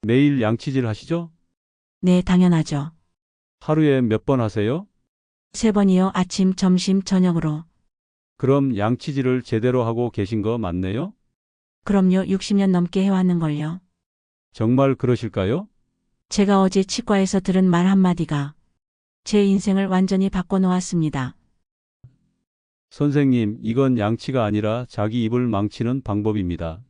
매일 양치질 하시죠? 네, 당연하죠. 하루에 몇 번 하세요? 3번이요. 아침, 점심, 저녁으로. 그럼 양치질을 제대로 하고 계신 거 맞네요? 그럼요. 60년 넘게 해왔는걸요. 정말 그러실까요? 제가 어제 치과에서 들은 말 한마디가 제 인생을 완전히 바꿔놓았습니다. 선생님, 이건 양치가 아니라 자기 입을 망치는 방법입니다.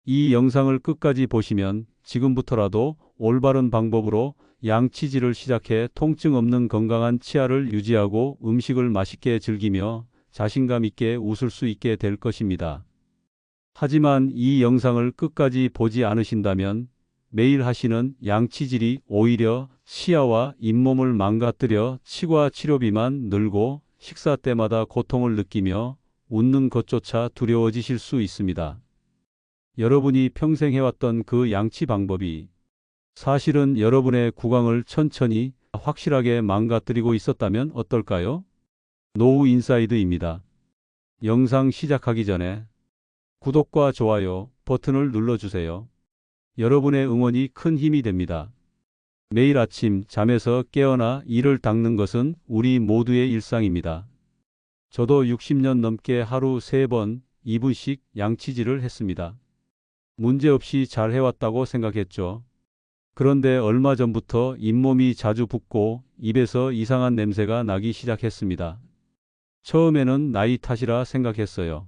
이 영상을 끝까지 보시면 지금부터라도 올바른 방법으로 양치질을 시작해 통증 없는 건강한 치아를 유지하고 음식을 맛있게 즐기며 자신감 있게 웃을 수 있게 될 것입니다. 하지만 이 영상을 끝까지 보지 않으신다면 매일 하시는 양치질이 오히려 치아와 잇몸을 망가뜨려 치과 치료비만 늘고 식사 때마다 고통을 느끼며 웃는 것조차 두려워지실 수 있습니다. 여러분이 평생 해왔던 그 양치 방법이 사실은 여러분의 구강을 천천히 확실하게 망가뜨리고 있었다면 어떨까요? 노후 인사이드입니다. 영상 시작하기 전에 구독과 좋아요 버튼을 눌러주세요. 여러분의 응원이 큰 힘이 됩니다. 매일 아침 잠에서 깨어나 이를 닦는 것은 우리 모두의 일상입니다. 저도 60년 넘게 하루 3번, 2분씩 양치질을 했습니다. 문제없이 잘 해왔다고 생각했죠. 그런데 얼마 전부터 잇몸이 자주 붓고 입에서 이상한 냄새가 나기 시작했습니다. 처음에는 나이 탓이라 생각했어요.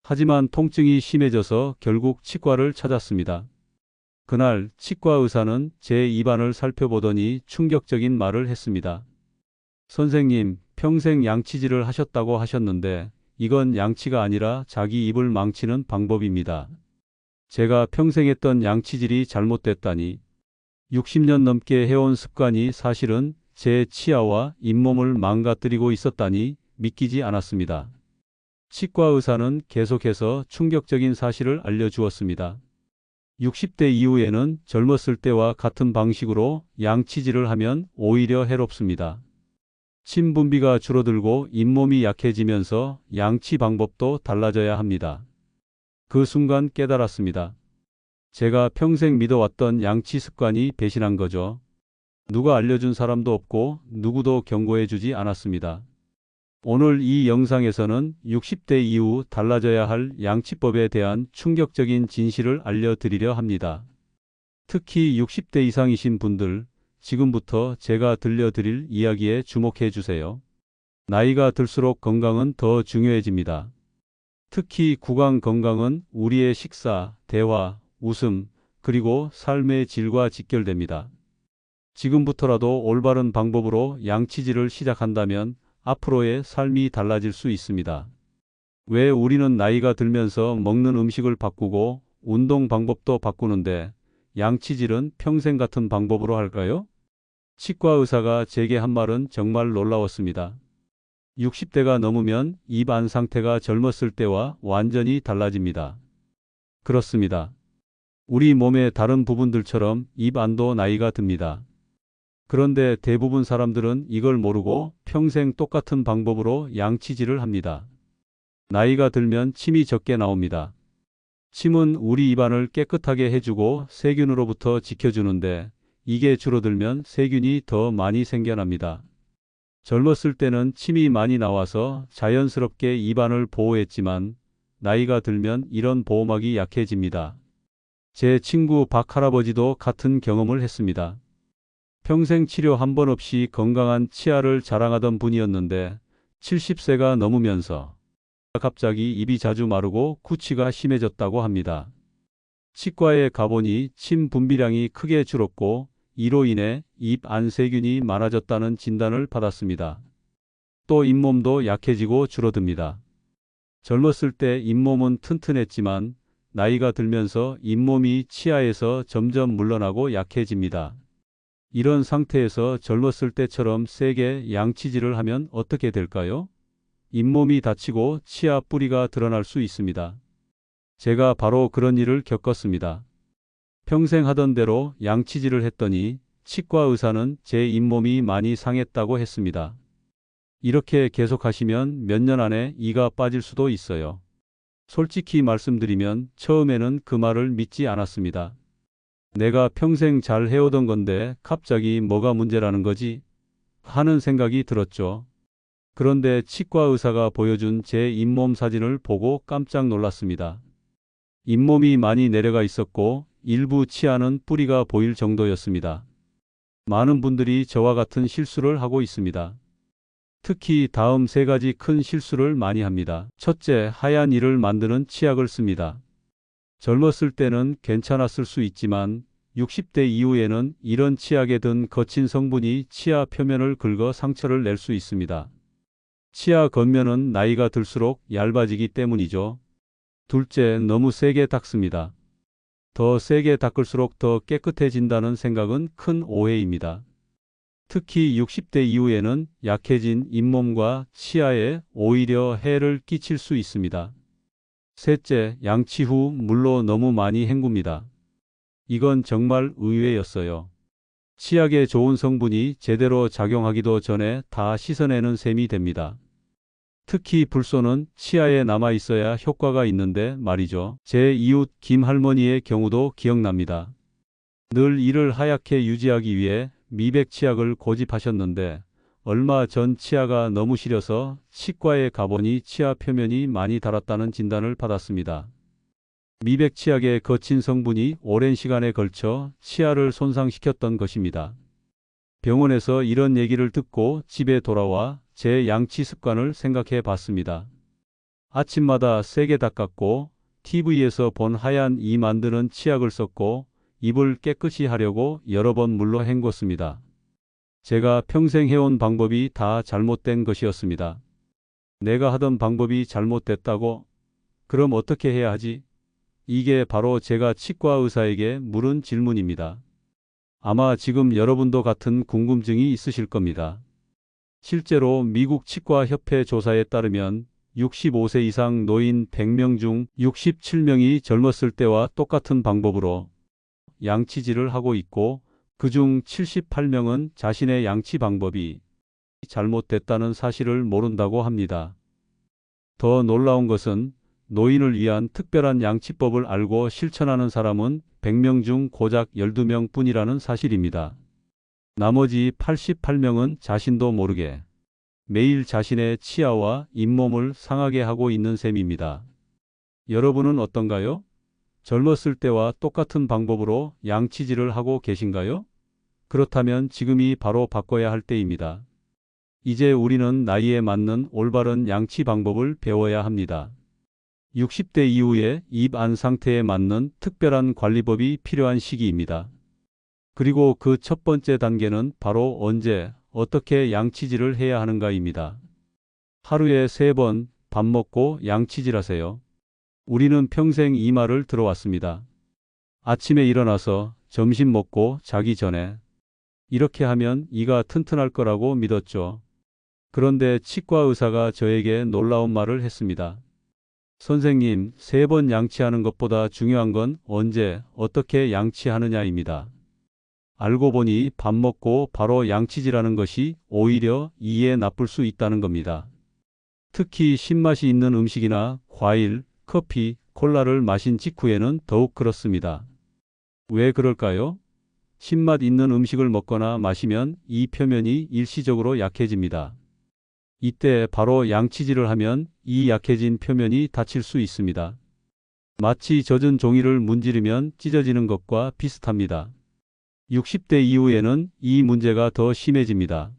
하지만 통증이 심해져서 결국 치과를 찾았습니다. 그날 치과 의사는 제 입안을 살펴보더니 충격적인 말을 했습니다. 선생님, 평생 양치질을 하셨다고 하셨는데 이건 양치가 아니라 자기 입을 망치는 방법입니다. 제가 평생 했던 양치질이 잘못됐다니, 60년 넘게 해온 습관이 사실은 제 치아와 잇몸을 망가뜨리고 있었다니 믿기지 않았습니다. 치과 의사는 계속해서 충격적인 사실을 알려주었습니다. 60대 이후에는 젊었을 때와 같은 방식으로 양치질을 하면 오히려 해롭습니다. 침 분비가 줄어들고 잇몸이 약해지면서 양치 방법도 달라져야 합니다. 그 순간 깨달았습니다. 제가 평생 믿어왔던 양치 습관이 배신한 거죠. 누가 알려준 사람도 없고 누구도 경고해주지 않았습니다. 오늘 이 영상에서는 60대 이후 달라져야 할 양치법에 대한 충격적인 진실을 알려드리려 합니다. 특히 60대 이상이신 분들, 지금부터 제가 들려드릴 이야기에 주목해 주세요. 나이가 들수록 건강은 더 중요해집니다. 특히 구강 건강은 우리의 식사, 대화, 웃음, 그리고 삶의 질과 직결됩니다. 지금부터라도 올바른 방법으로 양치질을 시작한다면 앞으로의 삶이 달라질 수 있습니다. 왜 우리는 나이가 들면서 먹는 음식을 바꾸고 운동 방법도 바꾸는데 양치질은 평생 같은 방법으로 할까요? 치과 의사가 제게 한 말은 정말 놀라웠습니다. 60대가 넘으면 입 안 상태가 젊었을 때와 완전히 달라집니다. 그렇습니다. 우리 몸의 다른 부분들처럼 입 안도 나이가 듭니다. 그런데 대부분 사람들은 이걸 모르고 평생 똑같은 방법으로 양치질을 합니다. 나이가 들면 침이 적게 나옵니다. 침은 우리 입안을 깨끗하게 해주고 세균으로부터 지켜주는데 이게 줄어들면 세균이 더 많이 생겨납니다. 젊었을 때는 침이 많이 나와서 자연스럽게 입안을 보호했지만 나이가 들면 이런 보호막이 약해집니다. 제 친구 박 할아버지도 같은 경험을 했습니다. 평생 치료 한 번 없이 건강한 치아를 자랑하던 분이었는데 70세가 넘으면서 갑자기 입이 자주 마르고 구취가 심해졌다고 합니다. 치과에 가보니 침 분비량이 크게 줄었고 이로 인해 입 안 세균이 많아졌다는 진단을 받았습니다. 또 잇몸도 약해지고 줄어듭니다. 젊었을 때 잇몸은 튼튼했지만 나이가 들면서 잇몸이 치아에서 점점 물러나고 약해집니다. 이런 상태에서 젊었을 때처럼 세게 양치질을 하면 어떻게 될까요? 잇몸이 다치고 치아 뿌리가 드러날 수 있습니다. 제가 바로 그런 일을 겪었습니다. 평생 하던 대로 양치질을 했더니 치과 의사는 제 잇몸이 많이 상했다고 했습니다. 이렇게 계속하시면 몇 년 안에 이가 빠질 수도 있어요. 솔직히 말씀드리면 처음에는 그 말을 믿지 않았습니다. 내가 평생 잘 해오던 건데 갑자기 뭐가 문제라는 거지? 하는 생각이 들었죠. 그런데 치과 의사가 보여준 제 잇몸 사진을 보고 깜짝 놀랐습니다. 잇몸이 많이 내려가 있었고 일부 치아는 뿌리가 보일 정도였습니다. 많은 분들이 저와 같은 실수를 하고 있습니다. 특히 다음 세 가지 큰 실수를 많이 합니다. 첫째, 하얀 이를 만드는 치약을 씁니다. 젊었을 때는 괜찮았을 수 있지만 60대 이후에는 이런 치약에 든 거친 성분이 치아 표면을 긁어 상처를 낼 수 있습니다. 치아 겉면은 나이가 들수록 얇아지기 때문이죠. 둘째, 너무 세게 닦습니다. 더 세게 닦을수록 더 깨끗해진다는 생각은 큰 오해입니다. 특히 60대 이후에는 약해진 잇몸과 치아에 오히려 해를 끼칠 수 있습니다. 셋째, 양치 후 물로 너무 많이 헹굽니다. 이건 정말 의외였어요. 치약에 좋은 성분이 제대로 작용하기도 전에 다 씻어내는 셈이 됩니다. 특히 불소는 치아에 남아 있어야 효과가 있는데 말이죠. 제 이웃 김 할머니의 경우도 기억납니다. 늘 이를 하얗게 유지하기 위해 미백 치약을 고집하셨는데 얼마 전 치아가 너무 시려서 치과에 가보니 치아 표면이 많이 닳았다는 진단을 받았습니다. 미백 치약의 거친 성분이 오랜 시간에 걸쳐 치아를 손상시켰던 것입니다. 병원에서 이런 얘기를 듣고 집에 돌아와 제 양치 습관을 생각해 봤습니다. 아침마다 세게 닦았고 TV에서 본 하얀 이 만드는 치약을 썼고 입을 깨끗이 하려고 여러 번 물로 헹궜습니다. 제가 평생 해온 방법이 다 잘못된 것이었습니다. 내가 하던 방법이 잘못됐다고? 그럼 어떻게 해야 하지? 이게 바로 제가 치과 의사에게 물은 질문입니다. 아마 지금 여러분도 같은 궁금증이 있으실 겁니다. 실제로 미국 치과협회 조사에 따르면 65세 이상 노인 100명 중 67명이 젊었을 때와 똑같은 방법으로 양치질을 하고 있고 그중 78명은 자신의 양치 방법이 잘못됐다는 사실을 모른다고 합니다. 더 놀라운 것은 노인을 위한 특별한 양치법을 알고 실천하는 사람은 100명 중 고작 12명 뿐이라는 사실입니다. 나머지 88명은 자신도 모르게 매일 자신의 치아와 잇몸을 상하게 하고 있는 셈입니다. 여러분은 어떤가요? 젊었을 때와 똑같은 방법으로 양치질을 하고 계신가요? 그렇다면 지금이 바로 바꿔야 할 때입니다. 이제 우리는 나이에 맞는 올바른 양치 방법을 배워야 합니다. 60대 이후에 입 안 상태에 맞는 특별한 관리법이 필요한 시기입니다. 그리고 그 첫 번째 단계는 바로 언제, 어떻게 양치질을 해야 하는가입니다. 하루에 3번 밥 먹고 양치질하세요. 우리는 평생 이 말을 들어왔습니다. 아침에 일어나서 점심 먹고 자기 전에 이렇게 하면 이가 튼튼할 거라고 믿었죠. 그런데 치과 의사가 저에게 놀라운 말을 했습니다. 선생님, 3번 양치하는 것보다 중요한 건 언제, 어떻게 양치하느냐입니다. 알고 보니 밥 먹고 바로 양치질하는 것이 오히려 이에 나쁠 수 있다는 겁니다. 특히 신맛이 있는 음식이나 과일, 커피, 콜라를 마신 직후에는 더욱 그렇습니다. 왜 그럴까요? 신맛 있는 음식을 먹거나 마시면 이 표면이 일시적으로 약해집니다. 이때 바로 양치질을 하면 이 약해진 표면이 다칠 수 있습니다. 마치 젖은 종이를 문지르면 찢어지는 것과 비슷합니다. 60대 이후에는 이 문제가 더 심해집니다.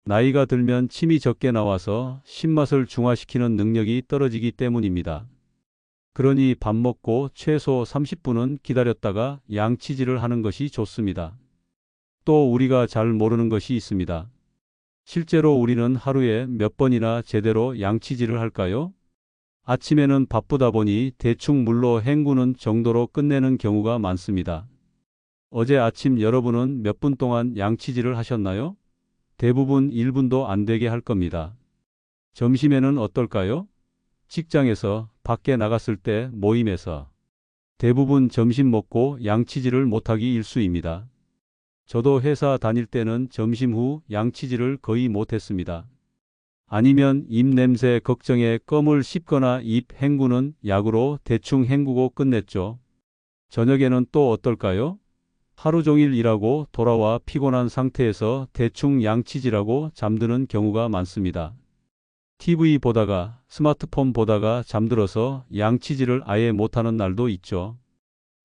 나이가 들면 침이 적게 나와서 신맛을 중화시키는 능력이 떨어지기 때문입니다. 그러니 밥 먹고 최소 30분은 기다렸다가 양치질을 하는 것이 좋습니다. 또 우리가 잘 모르는 것이 있습니다. 실제로 우리는 하루에 몇 번이나 제대로 양치질을 할까요? 아침에는 바쁘다 보니 대충 물로 헹구는 정도로 끝내는 경우가 많습니다. 어제 아침 여러분은 몇 분 동안 양치질을 하셨나요? 대부분 1분도 안 되게 할 겁니다. 점심에는 어떨까요? 직장에서, 밖에 나갔을 때, 모임에서. 대부분 점심 먹고 양치질을 못하기 일쑤입니다. 저도 회사 다닐 때는 점심 후 양치질을 거의 못했습니다. 아니면 입 냄새 걱정에 껌을 씹거나 입 헹구는 약으로 대충 헹구고 끝냈죠. 저녁에는 또 어떨까요? 하루 종일 일하고 돌아와 피곤한 상태에서 대충 양치질하고 잠드는 경우가 많습니다. TV 보다가 스마트폰 보다가 잠들어서 양치질을 아예 못하는 날도 있죠.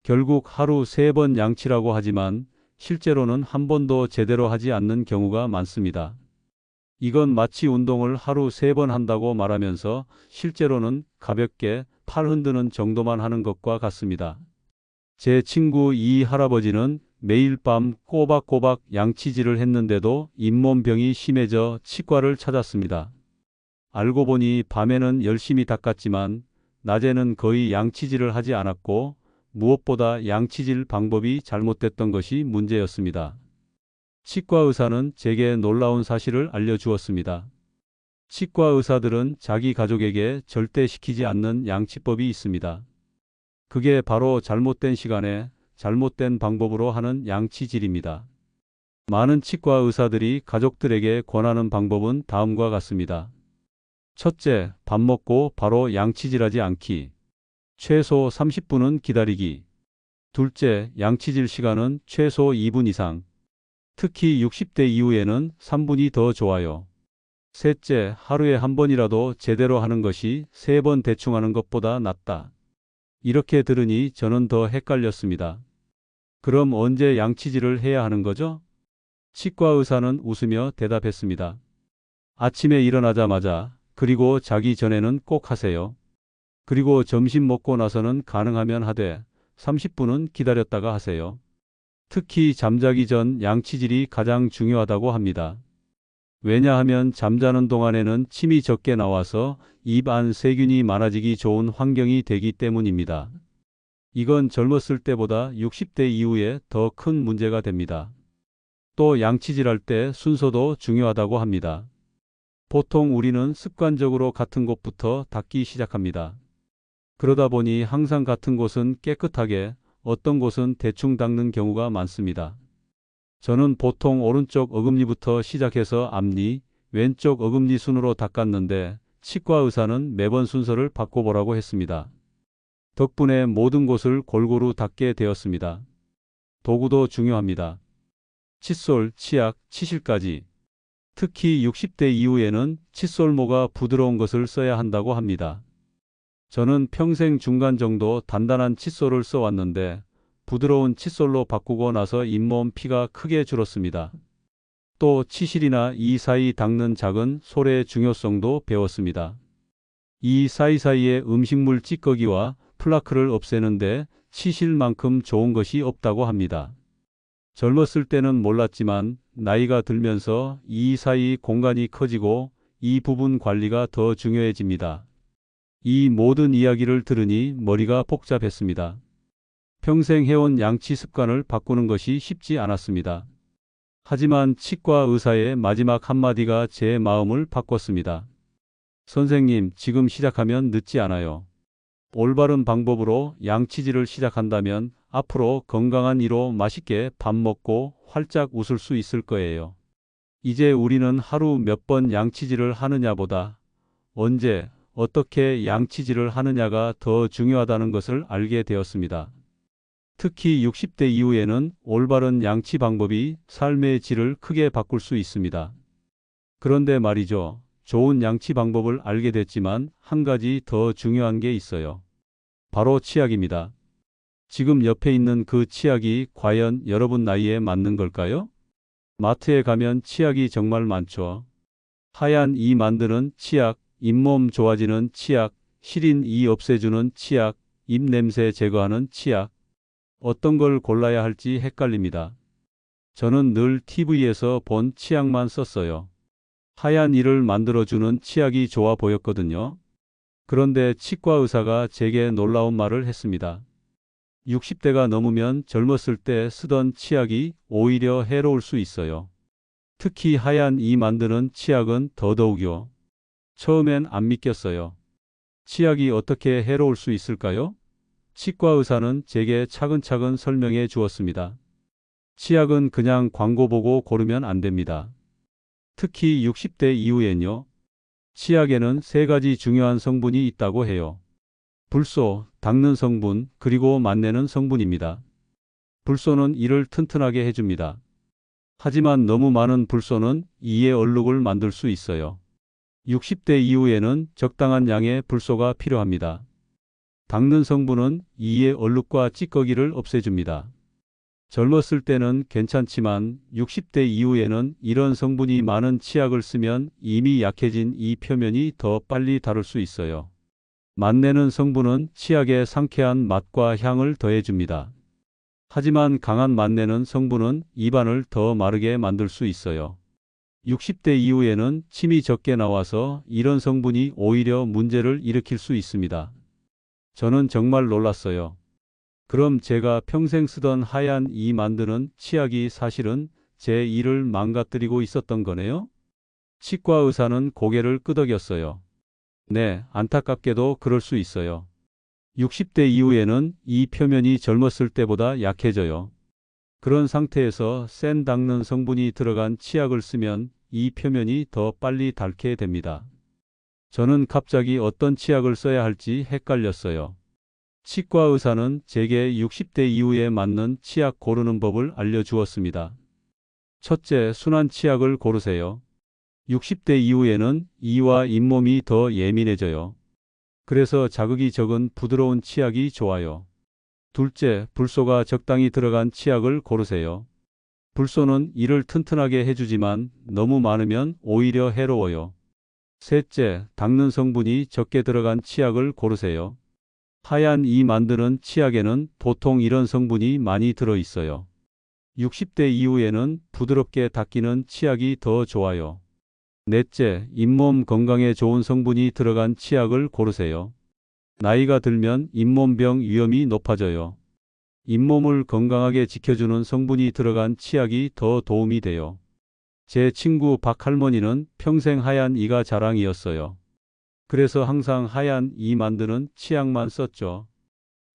결국 하루 3번 양치라고 하지만 실제로는 한 번도 제대로 하지 않는 경우가 많습니다. 이건 마치 운동을 하루 3번 한다고 말하면서 실제로는 가볍게 팔 흔드는 정도만 하는 것과 같습니다. 제 친구 이 할아버지는 매일 밤 꼬박꼬박 양치질을 했는데도 잇몸병이 심해져 치과를 찾았습니다. 알고 보니 밤에는 열심히 닦았지만 낮에는 거의 양치질을 하지 않았고 무엇보다 양치질 방법이 잘못됐던 것이 문제였습니다. 치과 의사는 제게 놀라운 사실을 알려주었습니다. 치과 의사들은 자기 가족에게 절대 시키지 않는 양치법이 있습니다. 그게 바로 잘못된 시간에 잘못된 방법으로 하는 양치질입니다. 많은 치과 의사들이 가족들에게 권하는 방법은 다음과 같습니다. 첫째, 밥 먹고 바로 양치질하지 않기. 최소 30분은 기다리기. 둘째, 양치질 시간은 최소 2분 이상. 특히 60대 이후에는 3분이 더 좋아요. 셋째, 하루에 한 번이라도 제대로 하는 것이 3번 대충 하는 것보다 낫다. 이렇게 들으니 저는 더 헷갈렸습니다. 그럼 언제 양치질을 해야 하는 거죠? 치과 의사는 웃으며 대답했습니다. 아침에 일어나자마자, 그리고 자기 전에는 꼭 하세요. 그리고 점심 먹고 나서는 가능하면 하되 30분은 기다렸다가 하세요. 특히 잠자기 전 양치질이 가장 중요하다고 합니다. 왜냐하면 잠자는 동안에는 침이 적게 나와서 입 안 세균이 많아지기 좋은 환경이 되기 때문입니다. 이건 젊었을 때보다 60대 이후에 더 큰 문제가 됩니다. 또 양치질할 때 순서도 중요하다고 합니다. 보통 우리는 습관적으로 같은 곳부터 닦기 시작합니다. 그러다 보니 항상 같은 곳은 깨끗하게, 어떤 곳은 대충 닦는 경우가 많습니다. 저는 보통 오른쪽 어금니부터 시작해서 앞니, 왼쪽 어금니 순으로 닦았는데 치과 의사는 매번 순서를 바꿔보라고 했습니다. 덕분에 모든 곳을 골고루 닦게 되었습니다. 도구도 중요합니다. 칫솔, 치약, 치실까지. 특히 60대 이후에는 칫솔모가 부드러운 것을 써야 한다고 합니다. 저는 평생 중간 정도 단단한 칫솔을 써왔는데 부드러운 칫솔로 바꾸고 나서 잇몸 피가 크게 줄었습니다. 또 치실이나 이 사이 닦는 작은 솔의 중요성도 배웠습니다. 이 사이사이의 음식물 찌꺼기와 플라크를 없애는데 치실만큼 좋은 것이 없다고 합니다. 젊었을 때는 몰랐지만 나이가 들면서 이 사이 공간이 커지고 이 부분 관리가 더 중요해집니다. 이 모든 이야기를 들으니 머리가 복잡했습니다. 평생 해온 양치 습관을 바꾸는 것이 쉽지 않았습니다. 하지만 치과 의사의 마지막 한마디가 제 마음을 바꿨습니다. 선생님, 지금 시작하면 늦지 않아요. 올바른 방법으로 양치질을 시작한다면 앞으로 건강한 이로 맛있게 밥 먹고 활짝 웃을 수 있을 거예요. 이제 우리는 하루 몇 번 양치질을 하느냐보다 언제, 어떻게 양치질을 하느냐가 더 중요하다는 것을 알게 되었습니다. 특히 60대 이후에는 올바른 양치 방법이 삶의 질을 크게 바꿀 수 있습니다. 그런데 말이죠. 좋은 양치 방법을 알게 됐지만 한 가지 더 중요한 게 있어요. 바로 치약입니다. 지금 옆에 있는 그 치약이 과연 여러분 나이에 맞는 걸까요? 마트에 가면 치약이 정말 많죠. 하얀 이 만드는 치약, 잇몸 좋아지는 치약, 시린 이 없애주는 치약, 입 냄새 제거하는 치약. 어떤 걸 골라야 할지 헷갈립니다. 저는 늘 TV에서 본 치약만 썼어요. 하얀 이를 만들어주는 치약이 좋아 보였거든요. 그런데 치과 의사가 제게 놀라운 말을 했습니다. 60대가 넘으면 젊었을 때 쓰던 치약이 오히려 해로울 수 있어요. 특히 하얀 이 만드는 치약은 더더욱요. 처음엔 안 믿겼어요. 치약이 어떻게 해로울 수 있을까요? 치과 의사는 제게 차근차근 설명해 주었습니다. 치약은 그냥 광고 보고 고르면 안 됩니다. 특히 60대 이후엔요. 치약에는 3가지 중요한 성분이 있다고 해요. 불소, 닦는 성분, 그리고 맛내는 성분입니다. 불소는 이를 튼튼하게 해줍니다. 하지만 너무 많은 불소는 이의 얼룩을 만들 수 있어요. 60대 이후에는 적당한 양의 불소가 필요합니다. 닦는 성분은 이의 얼룩과 찌꺼기를 없애줍니다. 젊었을 때는 괜찮지만 60대 이후에는 이런 성분이 많은 치약을 쓰면 이미 약해진 이 표면이 더 빨리 닳을 수 있어요. 맛내는 성분은 치약에 상쾌한 맛과 향을 더해줍니다. 하지만 강한 맛내는 성분은 입안을 더 마르게 만들 수 있어요. 60대 이후에는 침이 적게 나와서 이런 성분이 오히려 문제를 일으킬 수 있습니다. 저는 정말 놀랐어요. 그럼 제가 평생 쓰던 하얀 이 만드는 치약이 사실은 제 이를 망가뜨리고 있었던 거네요? 치과 의사는 고개를 끄덕였어요. 네, 안타깝게도 그럴 수 있어요. 60대 이후에는 이 표면이 젊었을 때보다 약해져요. 그런 상태에서 센 닦는 성분이 들어간 치약을 쓰면 이 표면이 더 빨리 닳게 됩니다. 저는 갑자기 어떤 치약을 써야 할지 헷갈렸어요. 치과 의사는 제게 60대 이후에 맞는 치약 고르는 법을 알려주었습니다. 첫째, 순한 치약을 고르세요. 60대 이후에는 이와 잇몸이 더 예민해져요. 그래서 자극이 적은 부드러운 치약이 좋아요. 둘째, 불소가 적당히 들어간 치약을 고르세요. 불소는 이를 튼튼하게 해주지만 너무 많으면 오히려 해로워요. 셋째, 닦는 성분이 적게 들어간 치약을 고르세요. 하얀 이 만드는 치약에는 보통 이런 성분이 많이 들어 있어요. 60대 이후에는 부드럽게 닦이는 치약이 더 좋아요. 넷째, 잇몸 건강에 좋은 성분이 들어간 치약을 고르세요. 나이가 들면 잇몸병 위험이 높아져요. 잇몸을 건강하게 지켜주는 성분이 들어간 치약이 더 도움이 돼요. 제 친구 박 할머니는 평생 하얀 이가 자랑이었어요. 그래서 항상 하얀 이 만드는 치약만 썼죠.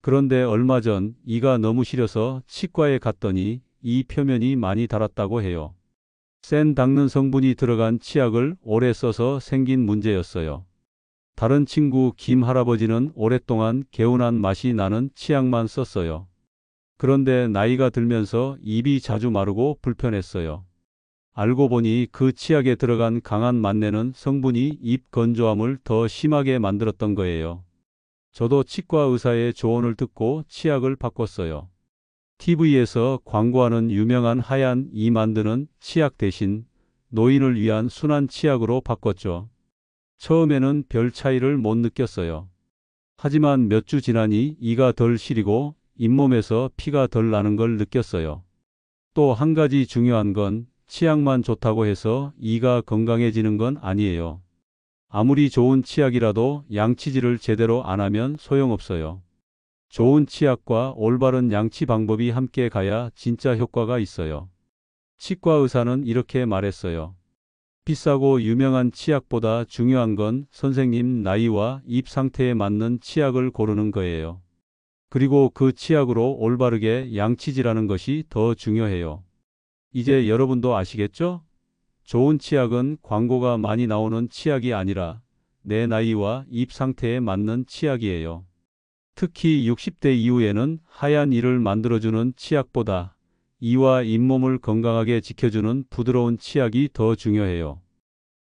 그런데 얼마 전 이가 너무 시려서 치과에 갔더니 이 표면이 많이 닳았다고 해요. 센 닦는 성분이 들어간 치약을 오래 써서 생긴 문제였어요. 다른 친구 김 할아버지는 오랫동안 개운한 맛이 나는 치약만 썼어요. 그런데 나이가 들면서 입이 자주 마르고 불편했어요. 알고 보니 그 치약에 들어간 강한 맛내는 성분이 입 건조함을 더 심하게 만들었던 거예요. 저도 치과 의사의 조언을 듣고 치약을 바꿨어요. TV에서 광고하는 유명한 하얀 이 만드는 치약 대신 노인을 위한 순한 치약으로 바꿨죠. 처음에는 별 차이를 못 느꼈어요. 하지만 몇 주 지나니 이가 덜 시리고 잇몸에서 피가 덜 나는 걸 느꼈어요. 또 한 가지 중요한 건 치약만 좋다고 해서 이가 건강해지는 건 아니에요. 아무리 좋은 치약이라도 양치질을 제대로 안 하면 소용없어요. 좋은 치약과 올바른 양치 방법이 함께 가야 진짜 효과가 있어요. 치과 의사는 이렇게 말했어요. 비싸고 유명한 치약보다 중요한 건 선생님 나이와 입 상태에 맞는 치약을 고르는 거예요. 그리고 그 치약으로 올바르게 양치질하는 것이 더 중요해요. 이제 여러분도 아시겠죠? 좋은 치약은 광고가 많이 나오는 치약이 아니라 내 나이와 입 상태에 맞는 치약이에요. 특히 60대 이후에는 하얀 이를 만들어주는 치약보다 이와 잇몸을 건강하게 지켜주는 부드러운 치약이 더 중요해요.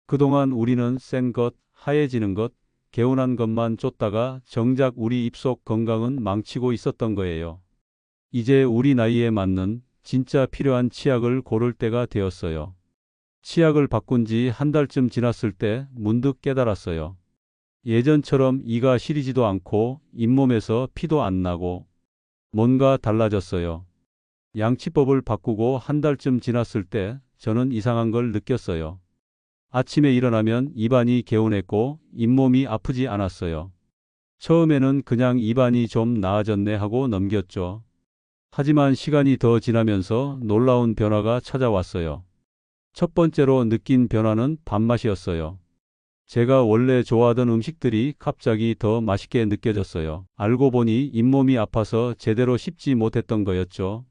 그동안 우리는 센 것, 하얘지는 것, 개운한 것만 쫓다가 정작 우리 입속 건강은 망치고 있었던 거예요. 이제 우리 나이에 맞는 진짜 필요한 치약을 고를 때가 되었어요. 치약을 바꾼 지 한 달쯤 지났을 때 문득 깨달았어요. 예전처럼 이가 시리지도 않고 잇몸에서 피도 안 나고 뭔가 달라졌어요. 양치법을 바꾸고 한 달쯤 지났을 때 저는 이상한 걸 느꼈어요. 아침에 일어나면 입안이 개운했고 잇몸이 아프지 않았어요. 처음에는 그냥 입안이 좀 나아졌네 하고 넘겼죠. 하지만 시간이 더 지나면서 놀라운 변화가 찾아왔어요. 첫 번째로 느낀 변화는 밥맛이었어요. 제가 원래 좋아하던 음식들이 갑자기 더 맛있게 느껴졌어요. 알고 보니 잇몸이 아파서 제대로 씹지 못했던 거였죠.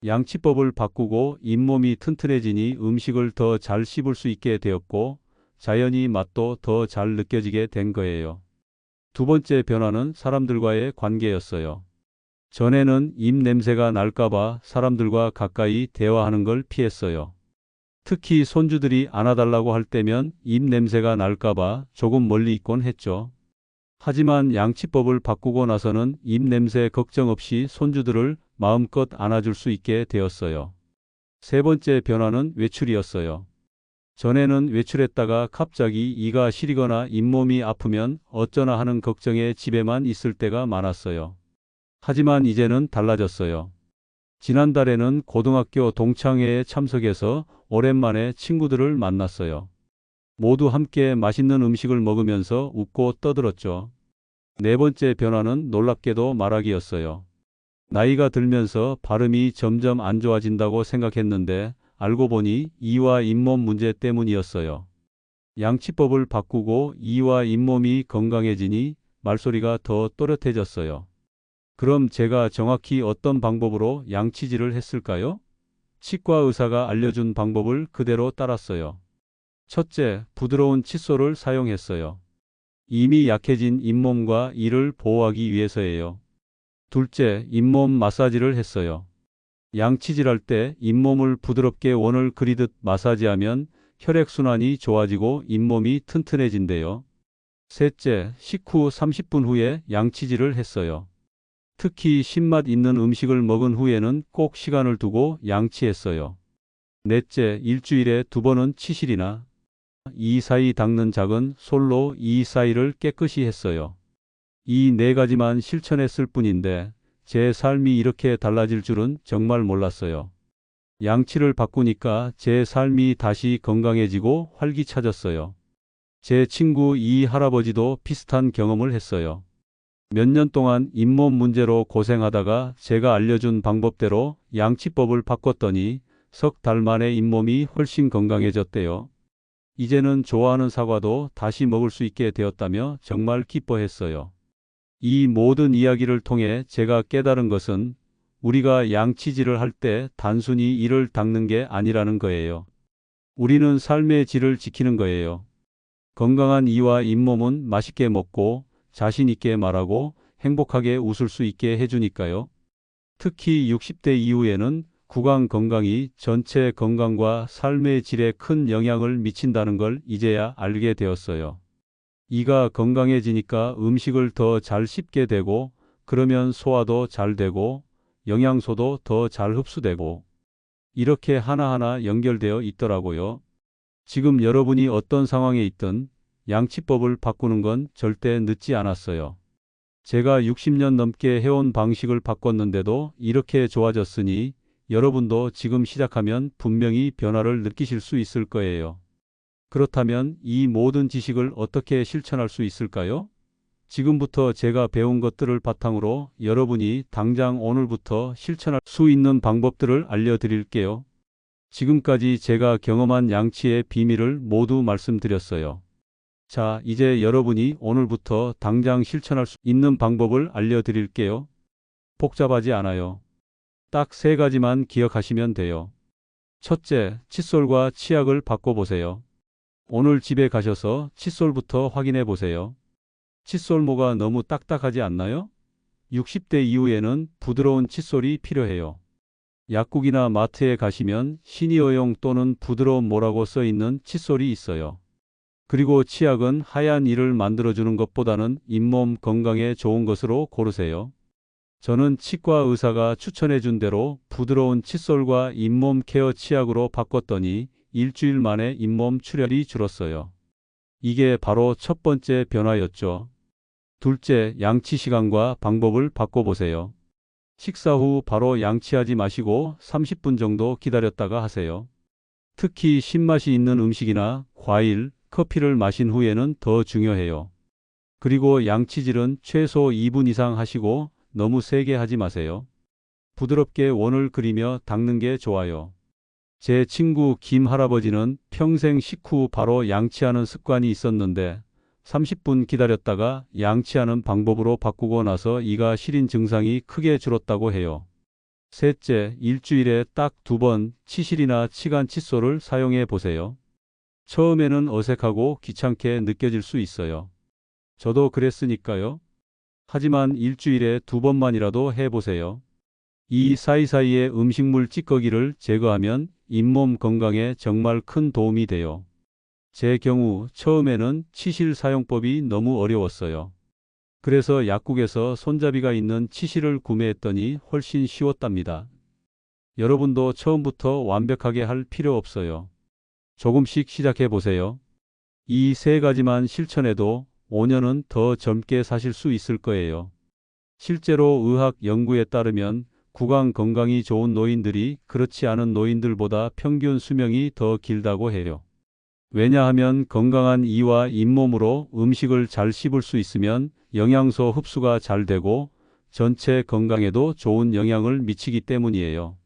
양치법을 바꾸고 잇몸이 튼튼해지니 음식을 더 잘 씹을 수 있게 되었고 자연히 맛도 더 잘 느껴지게 된 거예요. 두 번째 변화는 사람들과의 관계였어요. 전에는 입 냄새가 날까봐 사람들과 가까이 대화하는 걸 피했어요. 특히 손주들이 안아달라고 할 때면 입 냄새가 날까봐 조금 멀리 있곤 했죠. 하지만 양치법을 바꾸고 나서는 입 냄새 걱정 없이 손주들을 마음껏 안아줄 수 있게 되었어요. 세 번째 변화는 외출이었어요. 전에는 외출했다가 갑자기 이가 시리거나 잇몸이 아프면 어쩌나 하는 걱정에 집에만 있을 때가 많았어요. 하지만 이제는 달라졌어요. 지난달에는 고등학교 동창회에 참석해서 오랜만에 친구들을 만났어요. 모두 함께 맛있는 음식을 먹으면서 웃고 떠들었죠. 네 번째 변화는 놀랍게도 말하기였어요. 나이가 들면서 발음이 점점 안 좋아진다고 생각했는데 알고 보니 이와 잇몸 문제 때문이었어요. 양치법을 바꾸고 이와 잇몸이 건강해지니 말소리가 더 또렷해졌어요. 그럼 제가 정확히 어떤 방법으로 양치질을 했을까요? 치과 의사가 알려준 방법을 그대로 따랐어요. 첫째, 부드러운 칫솔을 사용했어요. 이미 약해진 잇몸과 이를 보호하기 위해서예요. 둘째, 잇몸 마사지를 했어요. 양치질할 때 잇몸을 부드럽게 원을 그리듯 마사지하면 혈액순환이 좋아지고 잇몸이 튼튼해진대요. 셋째, 식후 30분 후에 양치질을 했어요. 특히 신맛 있는 음식을 먹은 후에는 꼭 시간을 두고 양치했어요. 넷째, 일주일에 2번은 치실이나 이 사이 닦는 작은 솔로 이 사이를 깨끗이 했어요. 이 네 가지만 실천했을 뿐인데 제 삶이 이렇게 달라질 줄은 정말 몰랐어요. 양치를 바꾸니까 제 삶이 다시 건강해지고 활기차졌어요. 제 친구 이 할아버지도 비슷한 경험을 했어요. 몇 년 동안 잇몸 문제로 고생하다가 제가 알려준 방법대로 양치법을 바꿨더니 석 달 만에 잇몸이 훨씬 건강해졌대요. 이제는 좋아하는 사과도 다시 먹을 수 있게 되었다며 정말 기뻐했어요. 이 모든 이야기를 통해 제가 깨달은 것은 우리가 양치질을 할 때 단순히 이를 닦는 게 아니라는 거예요. 우리는 삶의 질을 지키는 거예요. 건강한 이와 잇몸은 맛있게 먹고 자신 있게 말하고 행복하게 웃을 수 있게 해주니까요. 특히 60대 이후에는 구강 건강이 전체 건강과 삶의 질에 큰 영향을 미친다는 걸 이제야 알게 되었어요. 이가 건강해지니까 음식을 더 잘 씹게 되고 그러면 소화도 잘 되고 영양소도 더 잘 흡수되고 이렇게 하나하나 연결되어 있더라고요. 지금 여러분이 어떤 상황에 있든 양치법을 바꾸는 건 절대 늦지 않았어요. 제가 60년 넘게 해온 방식을 바꿨는데도 이렇게 좋아졌으니 여러분도 지금 시작하면 분명히 변화를 느끼실 수 있을 거예요. 그렇다면 이 모든 지식을 어떻게 실천할 수 있을까요? 지금부터 제가 배운 것들을 바탕으로 여러분이 당장 오늘부터 실천할 수 있는 방법들을 알려드릴게요. 지금까지 제가 경험한 양치의 비밀을 모두 말씀드렸어요. 자, 이제 여러분이 오늘부터 당장 실천할 수 있는 방법을 알려드릴게요. 복잡하지 않아요. 딱 세 가지만 기억하시면 돼요. 첫째, 칫솔과 치약을 바꿔보세요. 오늘 집에 가셔서 칫솔부터 확인해 보세요. 칫솔모가 너무 딱딱하지 않나요? 60대 이후에는 부드러운 칫솔이 필요해요. 약국이나 마트에 가시면 시니어용 또는 부드러운 모라고 써 있는 칫솔이 있어요. 그리고 치약은 하얀 이를 만들어주는 것보다는 잇몸 건강에 좋은 것으로 고르세요. 저는 치과 의사가 추천해준 대로 부드러운 칫솔과 잇몸 케어 치약으로 바꿨더니 일주일 만에 잇몸 출혈이 줄었어요. 이게 바로 첫 번째 변화였죠. 둘째, 양치 시간과 방법을 바꿔보세요. 식사 후 바로 양치하지 마시고 30분 정도 기다렸다가 하세요. 특히 신맛이 있는 음식이나 과일, 커피를 마신 후에는 더 중요해요. 그리고 양치질은 최소 2분 이상 하시고 너무 세게 하지 마세요. 부드럽게 원을 그리며 닦는 게 좋아요. 제 친구 김 할아버지는 평생 식후 바로 양치하는 습관이 있었는데 30분 기다렸다가 양치하는 방법으로 바꾸고 나서 이가 시린 증상이 크게 줄었다고 해요. 셋째, 일주일에 딱 2번 치실이나 치간 칫솔을 사용해 보세요. 처음에는 어색하고 귀찮게 느껴질 수 있어요. 저도 그랬으니까요. 하지만 일주일에 2번만이라도 해보세요. 이 사이사이에 음식물 찌꺼기를 제거하면 잇몸 건강에 정말 큰 도움이 돼요. 제 경우 처음에는 치실 사용법이 너무 어려웠어요. 그래서 약국에서 손잡이가 있는 치실을 구매했더니 훨씬 쉬웠답니다. 여러분도 처음부터 완벽하게 할 필요 없어요. 조금씩 시작해 보세요. 이 3가지만 실천해도 5년은 더 젊게 사실 수 있을 거예요. 실제로 의학 연구에 따르면 구강 건강이 좋은 노인들이 그렇지 않은 노인들보다 평균 수명이 더 길다고 해요. 왜냐하면 건강한 이와 잇몸으로 음식을 잘 씹을 수 있으면 영양소 흡수가 잘 되고 전체 건강에도 좋은 영향을 미치기 때문이에요.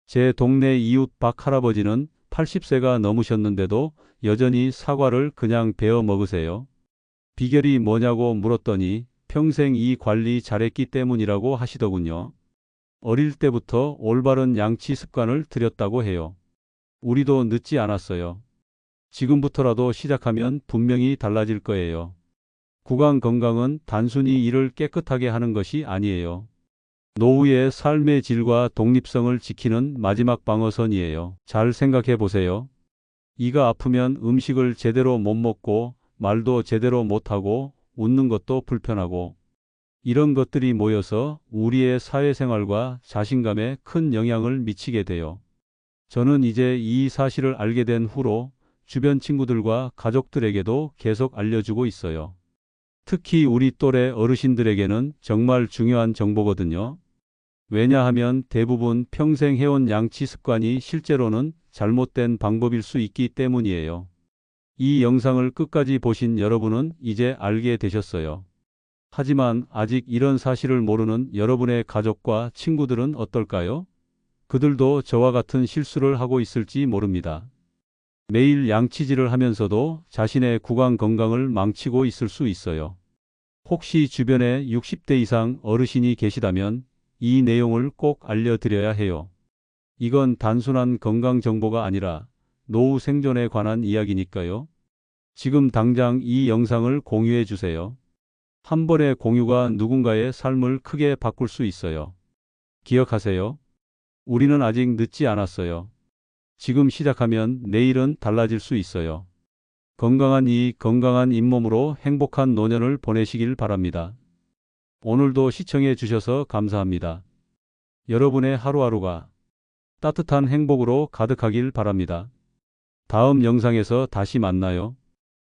제 동네 이웃 박 할아버지는 80세가 넘으셨는데도 여전히 사과를 그냥 베어 먹으세요. 비결이 뭐냐고 물었더니 평생 이 관리 잘했기 때문이라고 하시더군요. 어릴 때부터 올바른 양치 습관을 들였다고 해요. 우리도 늦지 않았어요. 지금부터라도 시작하면 분명히 달라질 거예요. 구강 건강은 단순히 이를 깨끗하게 하는 것이 아니에요. 노후의 삶의 질과 독립성을 지키는 마지막 방어선이에요. 잘 생각해 보세요. 이가 아프면 음식을 제대로 못 먹고 말도 제대로 못하고 웃는 것도 불편하고 이런 것들이 모여서 우리의 사회생활과 자신감에 큰 영향을 미치게 돼요. 저는 이제 이 사실을 알게 된 후로 주변 친구들과 가족들에게도 계속 알려주고 있어요. 특히 우리 또래 어르신들에게는 정말 중요한 정보거든요. 왜냐하면 대부분 평생 해온 양치 습관이 실제로는 잘못된 방법일 수 있기 때문이에요. 이 영상을 끝까지 보신 여러분은 이제 알게 되셨어요. 하지만 아직 이런 사실을 모르는 여러분의 가족과 친구들은 어떨까요? 그들도 저와 같은 실수를 하고 있을지 모릅니다. 매일 양치질을 하면서도 자신의 구강 건강을 망치고 있을 수 있어요. 혹시 주변에 60대 이상 어르신이 계시다면 이 내용을 꼭 알려드려야 해요. 이건 단순한 건강 정보가 아니라 노후 생존에 관한 이야기니까요. 지금 당장 이 영상을 공유해 주세요. 한 번의 공유가 누군가의 삶을 크게 바꿀 수 있어요. 기억하세요. 우리는 아직 늦지 않았어요. 지금 시작하면 내일은 달라질 수 있어요. 건강한 이 건강한 잇몸으로 행복한 노년을 보내시길 바랍니다. 오늘도 시청해 주셔서 감사합니다. 여러분의 하루하루가 따뜻한 행복으로 가득하길 바랍니다. 다음 영상에서 다시 만나요.